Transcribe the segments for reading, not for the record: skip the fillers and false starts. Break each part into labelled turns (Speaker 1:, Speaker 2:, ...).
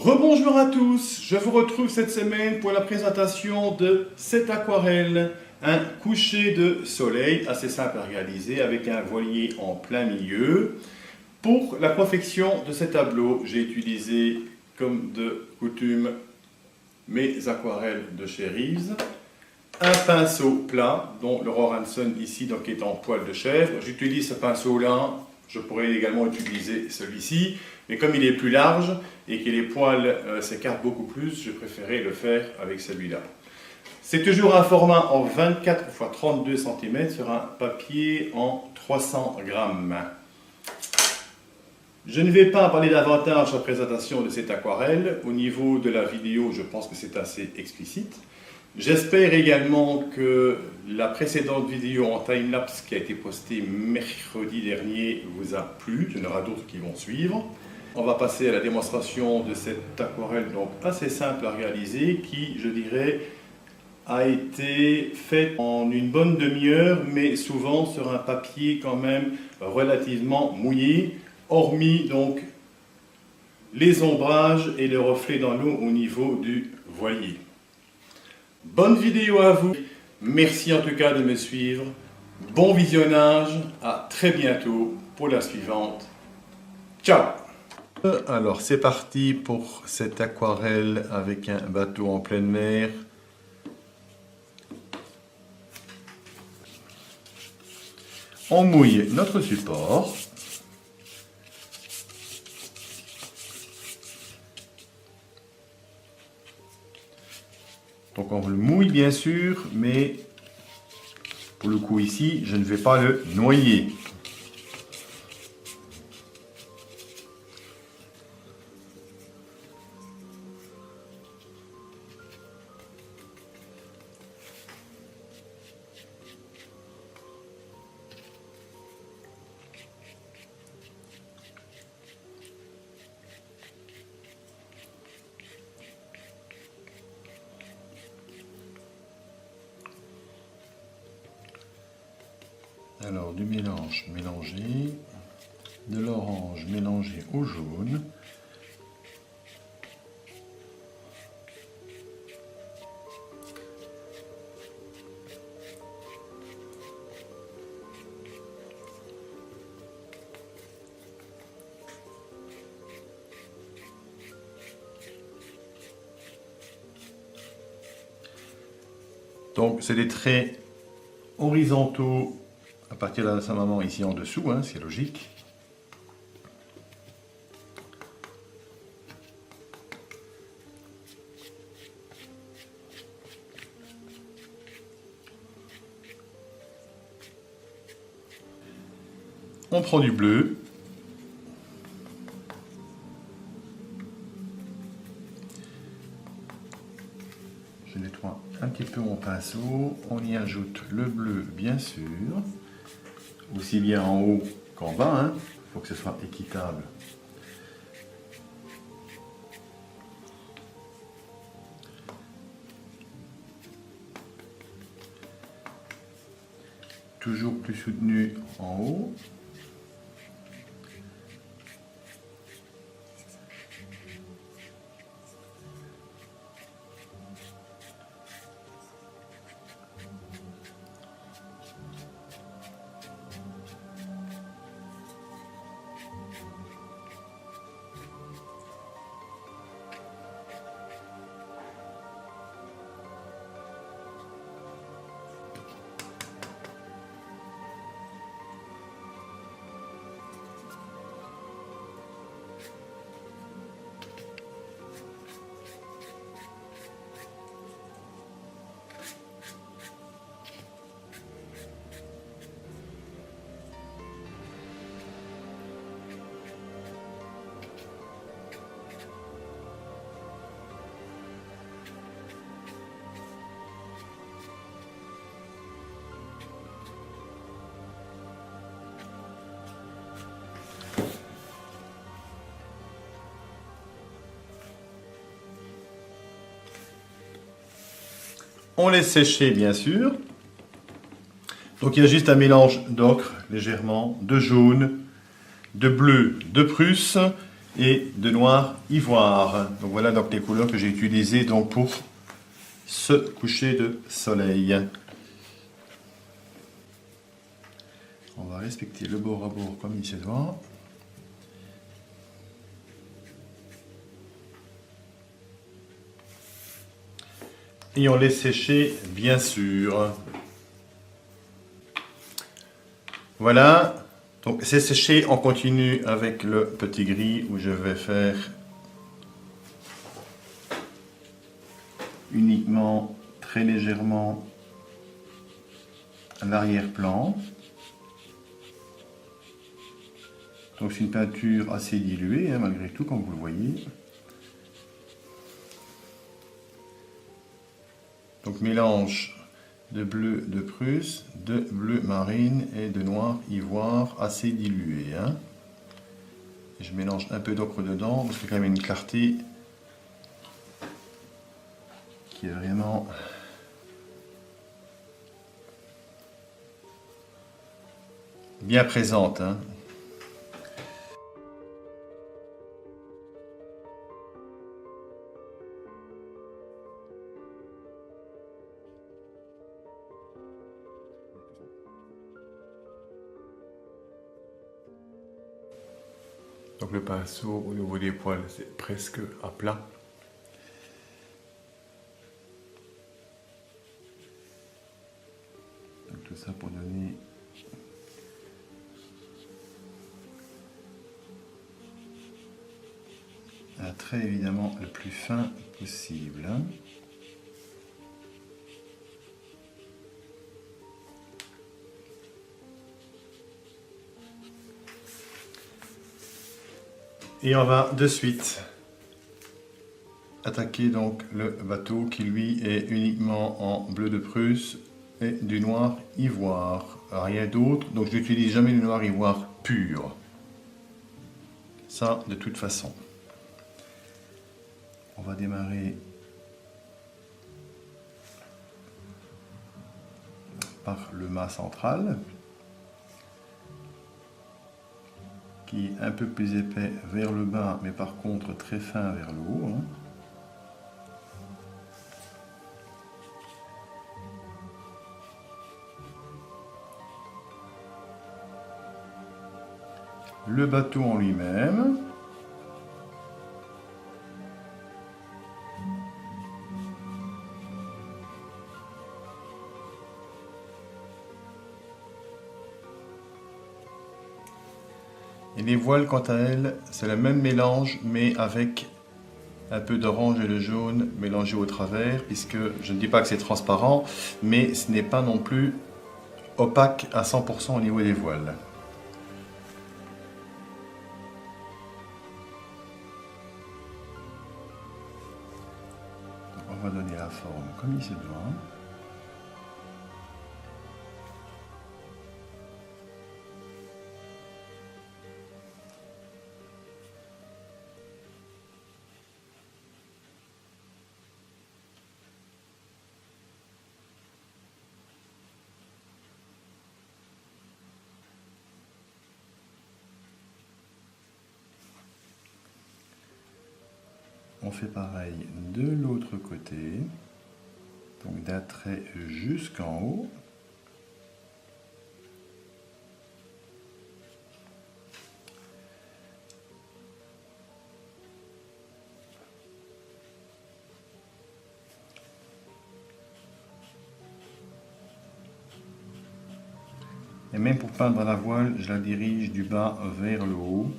Speaker 1: Rebonjour à tous, je vous retrouve cette semaine pour la présentation de cette aquarelle, un coucher de soleil assez simple à réaliser avec un voilier en plein milieu. Pour la confection de ce tableau, j'ai utilisé comme de coutume mes aquarelles de chez Reeves, un pinceau plat dont le Roranson ici donc est en poil de chèvre. J'utilise ce pinceau là. Je pourrais également utiliser celui-ci, mais comme il est plus large et que les poils s'écartent beaucoup plus, je préférais le faire avec celui-là. C'est toujours un format en 24 x 32 cm sur un papier en 300 grammes. Je ne vais pas parler davantage de la présentation de cette aquarelle. Au niveau de la vidéo, je pense que c'est assez explicite. J'espère également que la précédente vidéo en time-lapse qui a été postée mercredi dernier vous a plu. Il y en aura d'autres qui vont suivre. On va passer à la démonstration de cette aquarelle donc assez simple à réaliser qui, je dirais, a été faite en une bonne demi-heure, mais souvent sur un papier quand même relativement mouillé, hormis donc les ombrages et le reflet dans l'eau au niveau du voilier. Bonne vidéo à vous, merci en tout cas de me suivre, bon visionnage, à très bientôt pour la suivante, ciao. Alors c'est parti pour cette aquarelle avec un bateau en pleine mer. On mouille notre support. Donc on le mouille bien sûr, mais pour le coup ici, je ne vais pas le noyer. Alors du mélange mélangé, de l'orange mélangé au jaune, donc c'est des traits horizontaux à partir de sa maman ici en dessous, hein, c'est logique. On prend du bleu. Je nettoie un petit peu mon pinceau. On y ajoute le bleu, bien sûr. Aussi bien en haut qu'en bas, hein. Il faut que ce soit équitable. Toujours plus soutenu en haut. On laisse sécher bien sûr. Donc il y a juste un mélange d'ocre légèrement, de jaune, de bleu, de Prusse et de noir ivoire. Donc voilà donc les couleurs que j'ai utilisées donc pour ce coucher de soleil. On va respecter le bord à bord comme il se doit. Et on laisse sécher bien sûr. Voilà, donc c'est séché, on continue avec le petit gris où je vais faire uniquement très légèrement l'arrière-plan. Donc c'est une peinture assez diluée hein, malgré tout comme vous le voyez. Donc mélange de bleu de Prusse, de bleu marine et de noir ivoire assez dilué. Hein. Et je mélange un peu d'ocre dedans parce qu'il y a quand même une clarté qui est vraiment bien présente. Hein. Donc le pinceau au niveau des poils c'est presque à plat. Donc tout ça pour donner un trait évidemment le plus fin possible. Et on va de suite attaquer donc le bateau qui lui est uniquement en bleu de Prusse et du noir ivoire. Rien d'autre, donc je n'utilise jamais du noir ivoire pur. Ça de toute façon. On va démarrer par le mât central, qui est un peu plus épais vers le bas, mais par contre très fin vers le haut. Hein. Le bateau en lui-même. Et les voiles, quant à elles, c'est le même mélange, mais avec un peu d'orange et de jaune mélangé au travers, puisque je ne dis pas que c'est transparent, mais ce n'est pas non plus opaque à 100% au niveau des voiles. Donc on va donner la forme comme il se doit. On fait pareil de l'autre côté, donc d'un trait jusqu'en haut. Et même pour peindre la voile, je la dirige du bas vers le haut.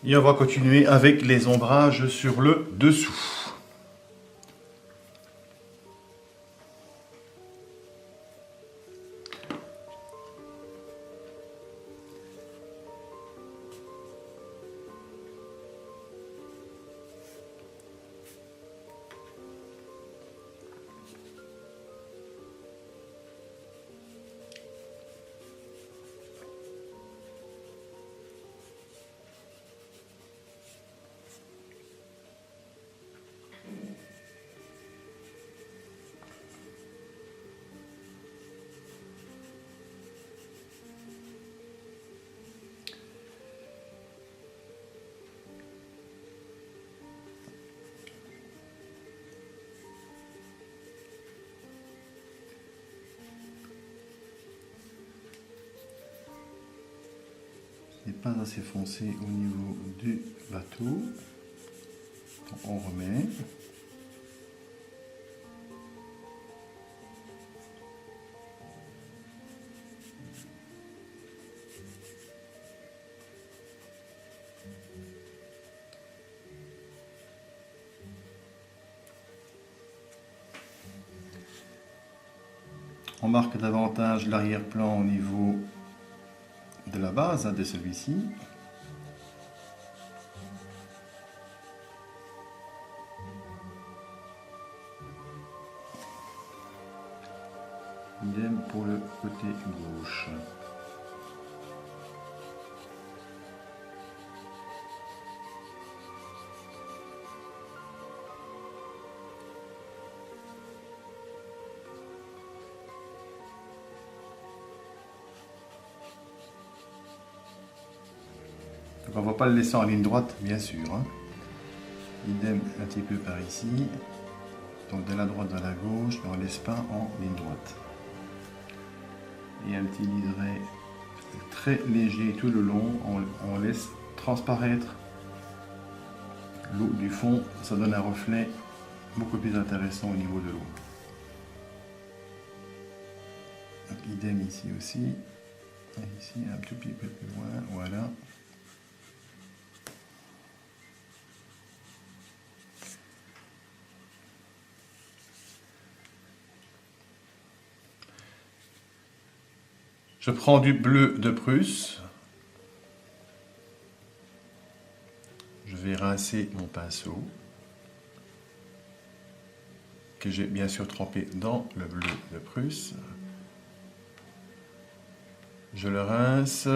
Speaker 1: Et on va continuer avec les ombrages sur le dessous. pas assez foncé au niveau du bateau. Donc on remet. On marque davantage l'arrière-plan au niveau de la base de celui-ci. Idem pour le côté gauche. Donc on ne va pas le laisser en ligne droite, bien sûr. Hein. Idem un petit peu par ici. Donc de la droite vers la gauche, mais on ne laisse pas en ligne droite. Et un petit liseré très léger tout le long, on laisse transparaître l'eau du fond, ça donne un reflet beaucoup plus intéressant au niveau de l'eau. Idem ici aussi, et ici un tout petit peu plus loin, voilà. Je prends du bleu de Prusse. Je vais rincer mon pinceau, que j'ai bien sûr trempé dans le bleu de Prusse. Je le rince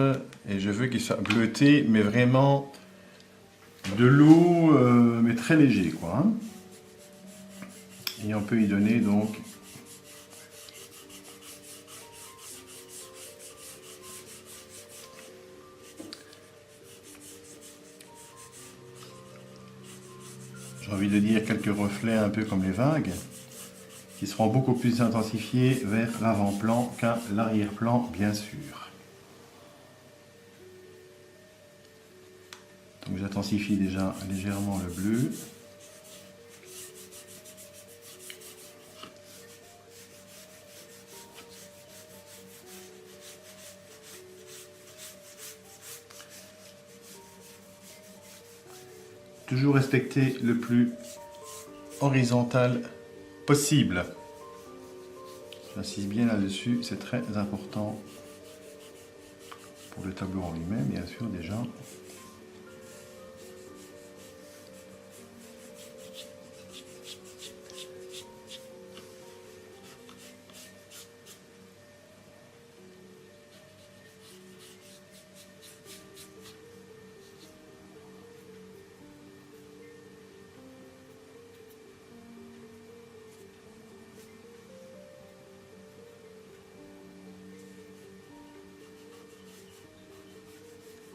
Speaker 1: et je veux qu'il soit bleuté, mais vraiment de l'eau, mais très léger, quoi. Hein. Et on peut y donner donc j'ai envie de dire quelques reflets un peu comme les vagues, qui seront beaucoup plus intensifiés vers l'avant-plan qu'à l'arrière-plan, bien sûr. Donc j'intensifie déjà légèrement le bleu. Toujours respecter le plus horizontal possible. J'insiste bien là-dessus, c'est très important pour le tableau en lui-même, bien sûr, déjà.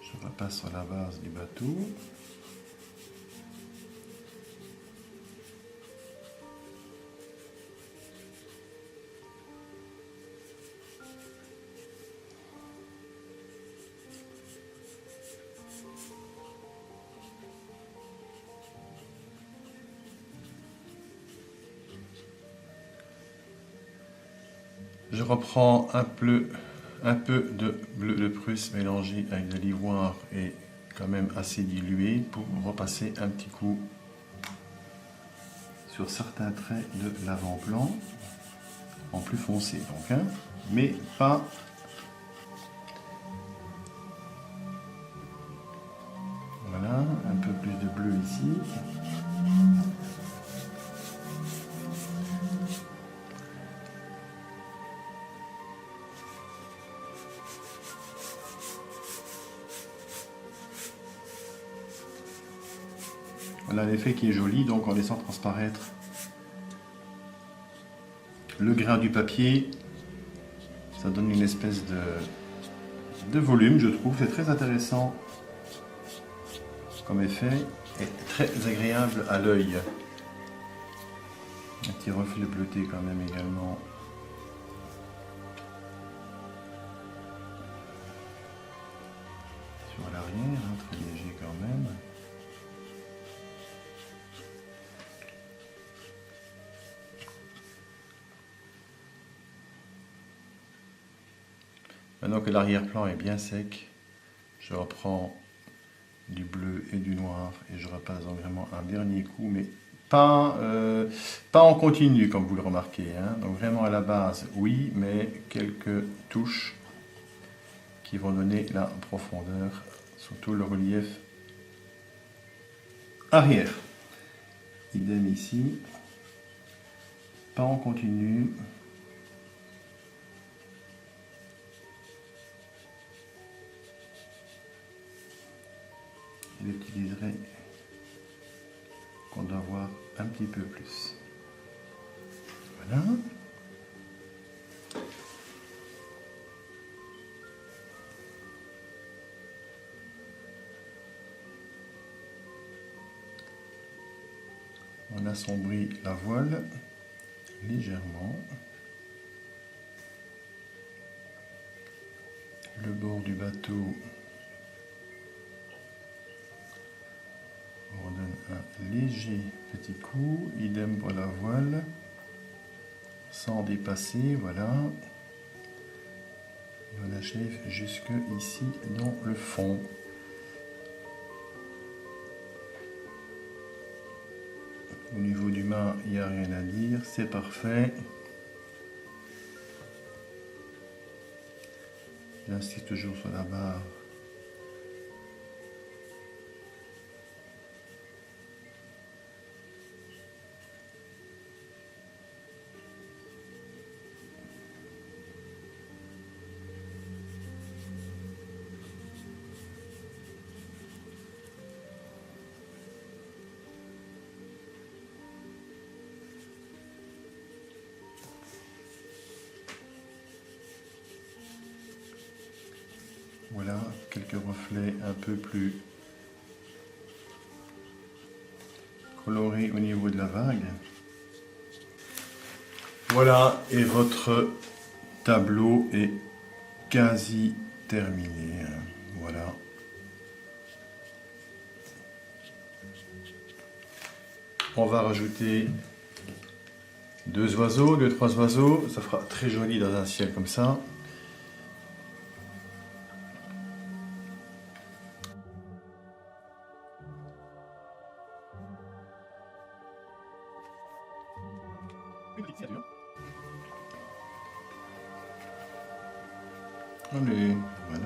Speaker 1: Je repasse sur la base du bateau. Je reprends un peu de bleu de Prusse mélangé avec de l'ivoire et quand même assez dilué pour repasser un petit coup sur certains traits de l'avant-plan en plus foncé donc, hein, mais pas voilà, un peu plus de bleu ici. Voilà l'effet qui est joli, donc en laissant transparaître le grain du papier, ça donne une espèce de volume, je trouve. C'est très intéressant comme effet et très agréable à l'œil. Un petit reflet bleuté quand même également. Sur la Maintenant que l'arrière-plan est bien sec, je reprends du bleu et du noir et je repasse donc vraiment un dernier coup, mais pas en continu comme vous le remarquez, hein. Donc vraiment à la base, oui, mais quelques touches qui vont donner la profondeur, surtout le relief arrière. Idem ici, pas en continu. Je l'utiliserai qu'on doit voir un petit peu plus. Voilà. On assombrit la voile légèrement. Le bord du bateau, on donne un léger petit coup, idem pour la voile, sans dépasser, voilà. Et on achève jusque ici dans le fond. Au niveau du mât, il n'y a rien à dire, c'est parfait. J'insiste toujours sur la barre. Voilà, quelques reflets un peu plus colorés au niveau de la vague. Voilà, et votre tableau est quasi terminé. Voilà. On va rajouter deux oiseaux, trois oiseaux. Ça fera très joli dans un ciel comme ça. Une petite signature. Allez, voilà.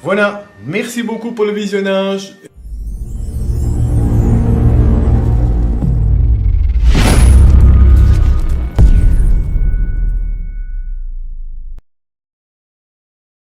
Speaker 1: Voilà, merci beaucoup pour le visionnage.